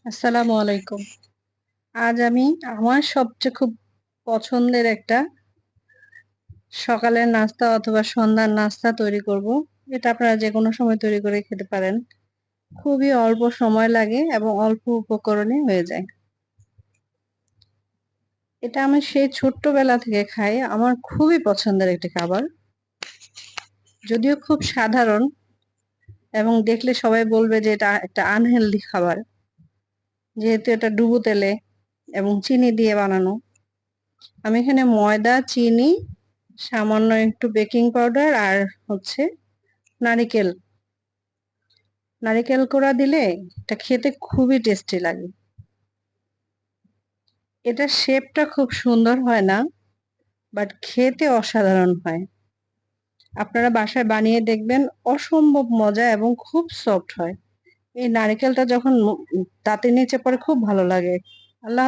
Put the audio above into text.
আসসালামু আলাইকুম। আজ আমি আমার সবচেয়ে খুব পছন্দের একটা সকালের নাস্তা অথবা সন্ধ্যার নাস্তা তৈরি করব। এটা আপনারা যেকোনো সময় তৈরি করে খেতে পারেন। খুবই অল্প সময় লাগে এবং অল্প উপকরণে হয়ে যায়। এটা আমি সেই ছোট্টবেলা থেকে খাই। আমার খুবই পছন্দের একটি খাবার। যদিও খুব সাধারণ এবং দেখলে সবাই বলবে যে এটা একটা আনহেলদি খাবার। যেহেতু এটা ডুবো তেলে এবং চিনি দিয়ে বানানো। আমি এখানে ময়দা, চিনি, সামান্য একটু বেকিং পাউডার আর হচ্ছে নারিকেল নারিকেল কোড়া দিলে এটা খেতে খুবই টেস্টি লাগে। এটার শেপটা খুব সুন্দর হয় না, বাট খেতে অসাধারণ হয়। আপনারা বাসায় বানিয়ে দেখবেন, অসম্ভব মজা এবং খুব সফট হয়। এই নারিকেলটা যখন দাঁতের নিচে পড়ে খুব ভালো লাগে। আল্লাহ